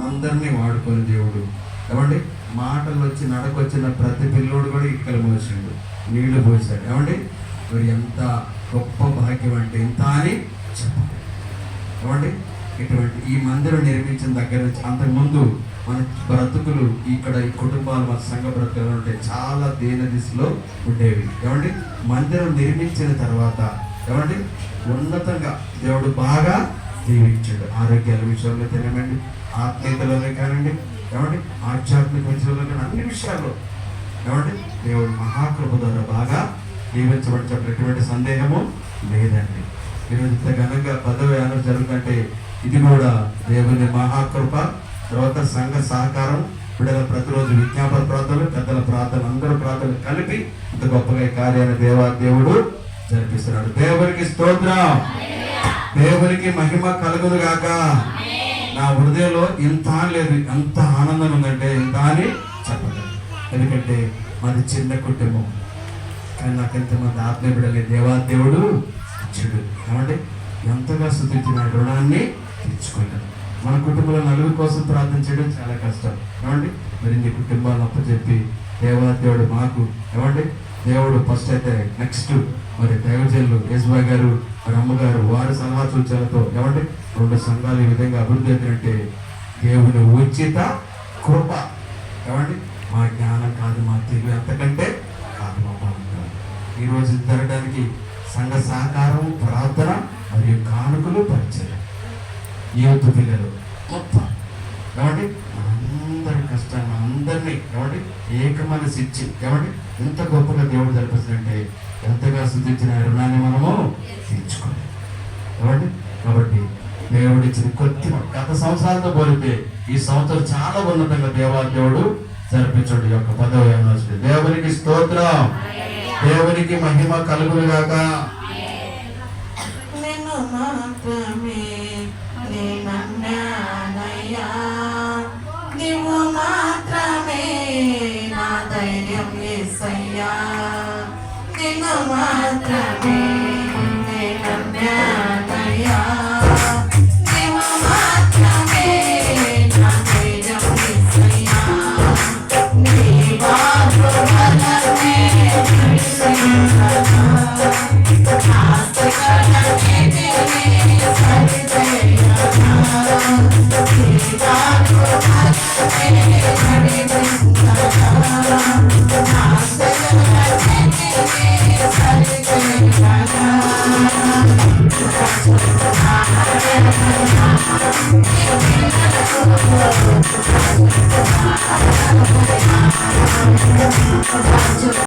అందరినీ వాడుకొని దేవుడు ఏమండి మాటలు వచ్చి నడకొచ్చిన ప్రతి పిల్లోడు కూడా ఇక్కలు మోసిండు, నీళ్లు పోసాడు. ఏమండి మరి ఎంత గొప్ప భాగ్యం అంటే ఇంత అని చెప్పండి. ఏమండి ఇటువంటి ఈ మందిరం నిర్మించిన దగ్గర నుంచి అంతకుముందు మన బ్రతుకులు ఇక్కడ ఈ కుటుంబాలు మన సంఘ బ్రతుకులు ఉంటే చాలా దీన దిశలో ఉండేవి. ఏమండి మందిరం నిర్మించిన తర్వాత ఏమండి ఉన్నతంగా దేవుడు బాగా దీవించాడు. ఆరోగ్యాల విషయంలో తినమండి, ఆత్మీయతలోనే కానండి, ఏమండి ఆధ్యాత్మిక విషయంలో కానీ అన్ని విషయాల్లో ఏమండి దేవుడు మహాకృప ద్వారా బాగా దీవించబడి చెప్పిన ఎటువంటి సందేహము లేదండి. ఈరోజు ఇంత ఘనంగా 10వ యానం జరుగుతుంటే ఇది కూడా దేవుని మహాకృప. తర్వాత సంఘ సహకారం, బిడ్డల ప్రతిరోజు విజ్ఞాపన ప్రార్థనలు, పెద్దల ప్రార్థనలు, అందరూ ప్రార్థనలు కలిపి ఇంత గొప్పగా ఈ కార్యాన్ని దేవుడు జరిపిస్తున్నాడు. దేవునికి స్తోత్రం, దేవునికి మహిమ కలుగును గాక. నా హృదయంలో ఇంత లేదు, ఎంత ఆనందం ఉందంటే ఇంత అని చెప్పలేదు. ఎందుకంటే మాది చిన్న కుటుంబం, కానీ నాకు ఎంతమంది ఆత్మీయ బిడ్డలే దేవుడు ఇచ్చాడు. ఏమంటే ఎంతగా స్తుతించిన రుణాన్ని తీర్చుకున్నాడు. మన కుటుంబంలో నలుగురు కోసం ప్రార్థన చేయడం చాలా కష్టం. ఏమండి మరి నీ కుటుంబాలను అప్పచెప్పి దేవుడు మాకు ఏమండి దేవుడు ఫస్ట్ అయితే నెక్స్ట్ మరి దైవజనులు యేసుబాయ్ గారు, మరి అమ్మగారు వారి సలహా సూచనలతో ఏమండి 2 సంఘాలు ఈ విధంగా అభివృద్ధి అవుతుందంటే దేవుని ఉచిత కృప. ఏమండి మా జ్ఞానం కాదు, మా తెలివి అంతకంటే కాదు, మా బాధ. ఈరోజు జరగడానికి సంఘ సహకారం, ప్రార్థన మరియు కానుకలు, పరిచయం, యూత్ పిల్లలు మొత్తం ఏమండి అందరి కష్టాన్ని అందరినీ ఏమండి ఏక మనసు ఇచ్చి ఏమండి ఎంత గొప్పగా దేవుడు జరిపిస్తుందంటే ఎంతగా స్తుతించిన రుణాన్ని మనము తీర్చుకోవాలి. ఏమండి కాబట్టి దేవుడు ఇచ్చిన కొద్ది గత సంవత్సరాలతో పోలితే ఈ సంవత్సరం చాలా ఉన్నతంగా దేవుడు జరిపించాడు. ఈ యొక్క 10వ యానివర్సరీ. దేవునికి స్తోత్రం, దేవునికి మహిమ కలుగును గాక. నీవు మాత్రమే నా ధైర్యం యేసయ్యా, నిన్ను మాత్రమే నేనయ్యా, నీవు మాత్రమే నా ధైర్యం యేసయ్యా, నీ వాగ్దానమే